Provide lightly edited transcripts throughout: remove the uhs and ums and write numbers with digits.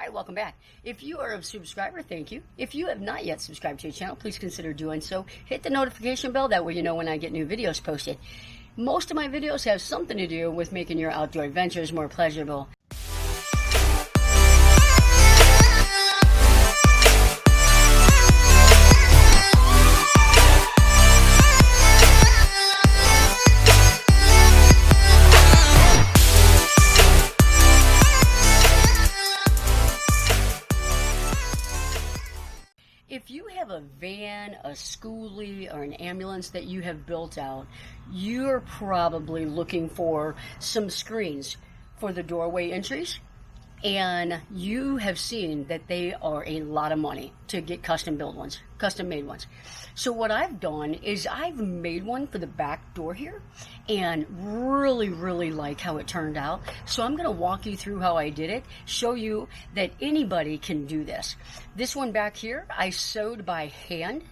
Hi, welcome back. If you are a subscriber, thank you. If you have not yet subscribed to the channel, please consider doing so. Hit the notification bell, that way you know when I get new videos posted. Most of my videos have something to do with making your outdoor adventures more pleasurable. If you have a van, a schoolie, or an ambulance that you have built out, you're probably looking for some screens for the doorway entries. And you have seen that they are a lot of money to get custom made ones. So what I've done is I've made one for the back door here and really like how it turned out. So I'm going to walk you through how I did it, show you that anybody can do this. This one back here, I sewed by hand.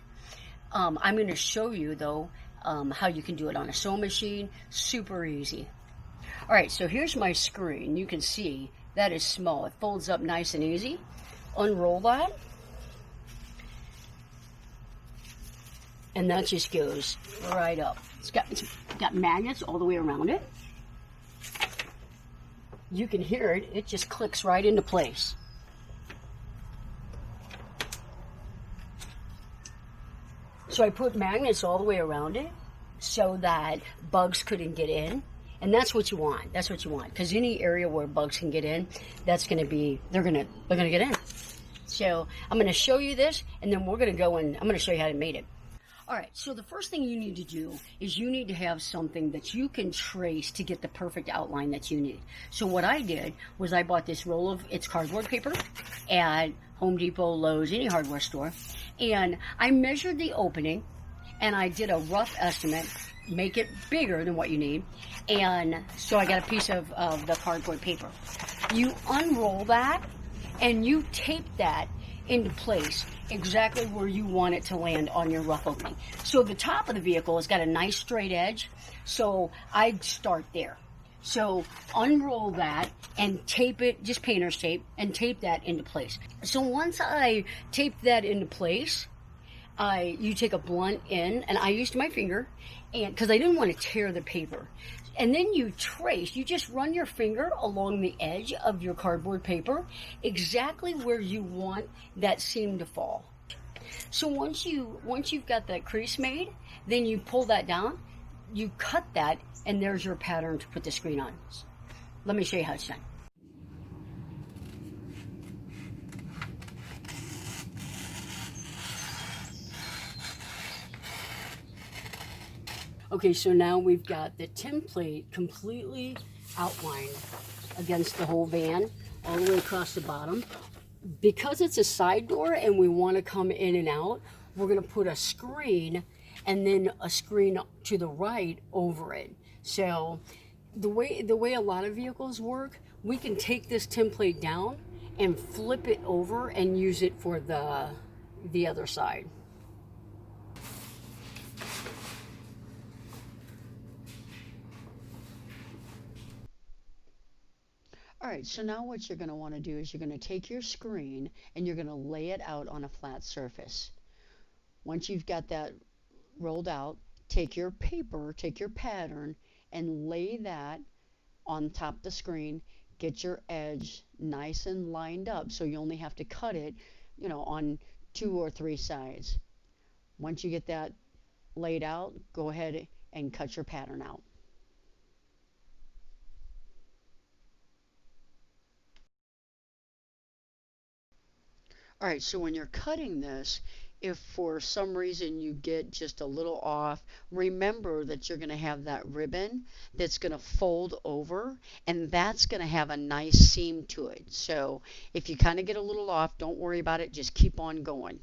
I'm going to show you though how you can do it on a sewing machine. Super easy. All right, so here's my screen. You can see that is small. It folds up nice and easy. Unroll that. And that just goes right up. It's got magnets all the way around it. You can hear it. It just clicks right into place. So I put magnets all the way around it so that bugs couldn't get in. And that's what you want. That's what you want. Because any area where bugs can get in, that's going to be, they're going to get in. So I'm going to show you this, and then we're going to go and I'm going to show you how to make it. All right, so the first thing you need to do is you need to have something that you can trace to get the perfect outline that you need. So what I did was I bought this roll of, it's cardboard paper at Home Depot, Lowe's, any hardware store. And I measured the opening, and I did a rough estimate, make it bigger than what you need. And so I got a piece of the cardboard paper. You unroll that, and you tape that into place exactly where you want it to land on your rough opening. So the top of the vehicle has got a nice straight edge, so I'd start there. So unroll that and tape it, just painter's tape, and tape that into place. So once I tape that into place, you take a blunt in, and I used my finger, and because I didn't want to tear the paper. And then you trace, you just run your finger along the edge of your cardboard paper exactly where you want that seam to fall. So once you've got that crease made, then you pull that down, you cut that, and there's your pattern to put the screen on. Let me show you how it's done. Okay, so now we've got the template completely outlined against the whole van, all the way across the bottom. Because it's a side door and we want to come in and out, we're going to put a screen and then a screen to the right over it. So the way a lot of vehicles work, we can take this template down and flip it over and use it for the other side. All right, so now what you're going to want to do is you're going to take your screen and you're going to lay it out on a flat surface. Once you've got that rolled out, take your paper, take your pattern, and lay that on top of the screen. Get your edge nice and lined up so you only have to cut it, on 2 or 3 sides. Once you get that laid out, go ahead and cut your pattern out. All right, so when you're cutting this, if for some reason you get just a little off, remember that you're going to have that ribbon that's going to fold over, and that's going to have a nice seam to it. So if you kind of get a little off, don't worry about it. Just keep on going.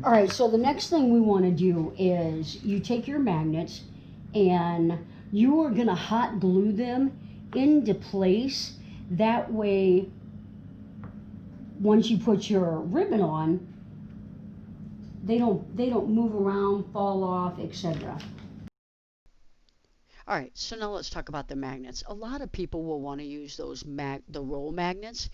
All right, so the next thing we want to do is you take your magnets and you are going to hot glue them into place. That way, once you put your ribbon on, they don't move around, fall off, etc. All right, so now let's talk about the magnets. A lot of people will want to use those the roll magnets,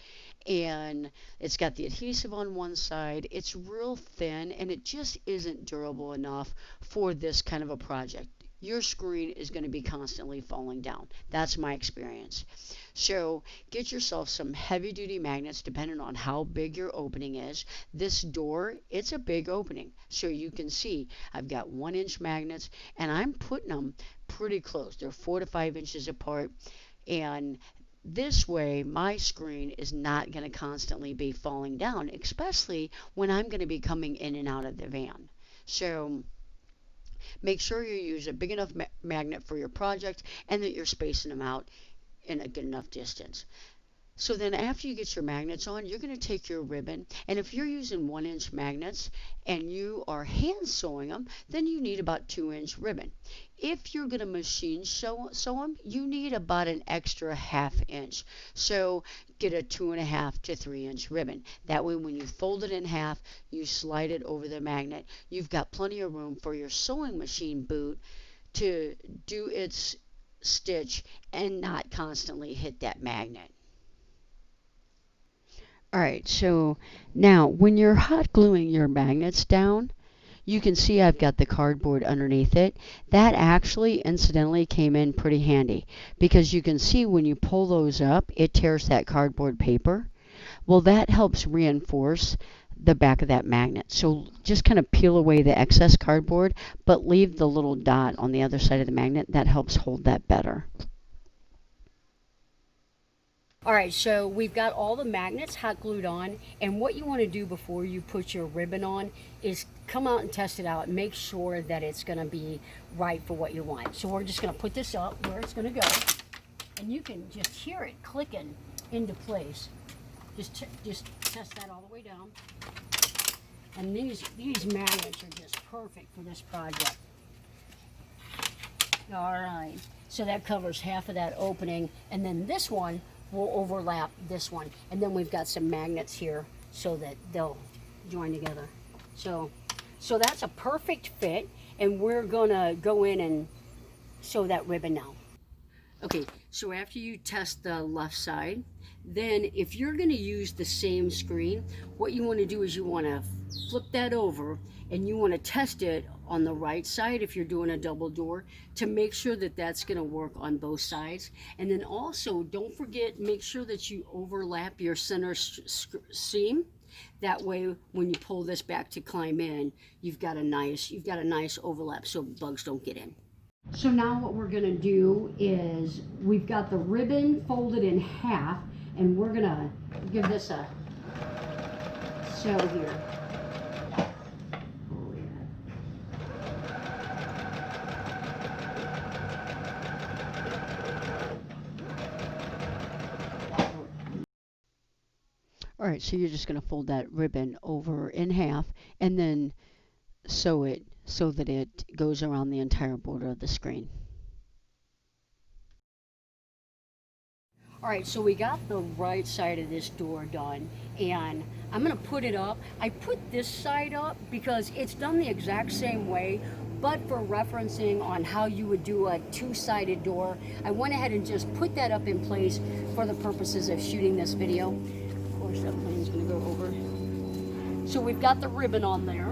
and it's got the adhesive on one side. It's real thin, and it just isn't durable enough for this kind of a project. Your screen is going to be constantly falling down. That's my experience. So get yourself some heavy duty magnets depending on how big your opening is. This door, it's a big opening. So you can see I've got 1-inch magnets and I'm putting them pretty close. They're 4 to 5 inches apart. And this way, my screen is not going to constantly be falling down, especially when I'm going to be coming in and out of the van. So make sure you use a big enough magnet for your project and that you're spacing them out in a good enough distance. So then after you get your magnets on, you're going to take your ribbon, and if you're using 1-inch magnets and you are hand sewing them, then you need about 2-inch ribbon. If you're going to machine sew them, you need about an extra 1/2 inch. So get a 2.5 to 3-inch ribbon. That way when you fold it in half, you slide it over the magnet. You've got plenty of room for your sewing machine boot to do its stitch and not constantly hit that magnet. All right, so now when you're hot gluing your magnets down, you can see I've got the cardboard underneath it. That actually incidentally came in pretty handy because you can see when you pull those up, it tears that cardboard paper. Well, that helps reinforce the back of that magnet. So just kind of peel away the excess cardboard, but leave the little dot on the other side of the magnet. That helps hold that better. All right, so we've got all the magnets hot glued on, and what you want to do before you put your ribbon on is come out and test it out and make sure that it's going to be right for what you want. So we're just going to put this up where it's going to go, and you can just hear it clicking into place. Just test that all the way down. And these magnets are just perfect for this project. All right, so that covers half of that opening, and then this one will overlap this one, and then we've got some magnets here so that they'll join together. So that's a perfect fit, and we're gonna go in and sew that ribbon now. Okay, so after you test the left side, then if you're going to use the same screen, what you want to do is you want to flip that over and you want to test it on the right side if you're doing a double door to make sure that that's going to work on both sides. And then also don't forget, make sure that you overlap your center seam. That way when you pull this back to climb in, you've got a nice overlap so bugs don't get in. So now what we're going to do is we've got the ribbon folded in half, and we're going to give this a sew here. All right, so you're just going to fold that ribbon over in half and then sew it so that it goes around the entire border of the screen. All right, so we got the right side of this door done, and I'm going to put it up. I put this side up because it's done the exact same way, but for referencing on how you would do a two-sided door, I went ahead and just put that up in place for the purposes of shooting this video. Of course, that plane's going to go over. So we've got the ribbon on there.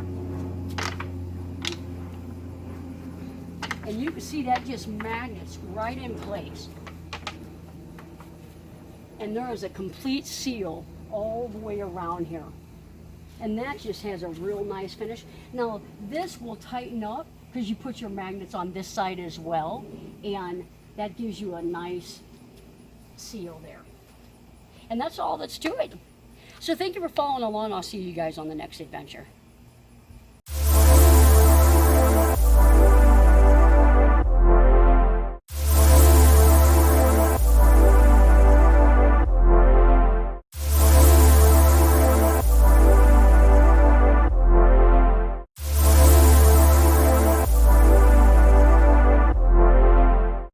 And you can see that just magnets right in place. And there is a complete seal all the way around here. And that just has a real nice finish. Now, this will tighten up because you put your magnets on this side as well. And that gives you a nice seal there. And that's all that's to it. So thank you for following along. I'll see you guys on the next adventure.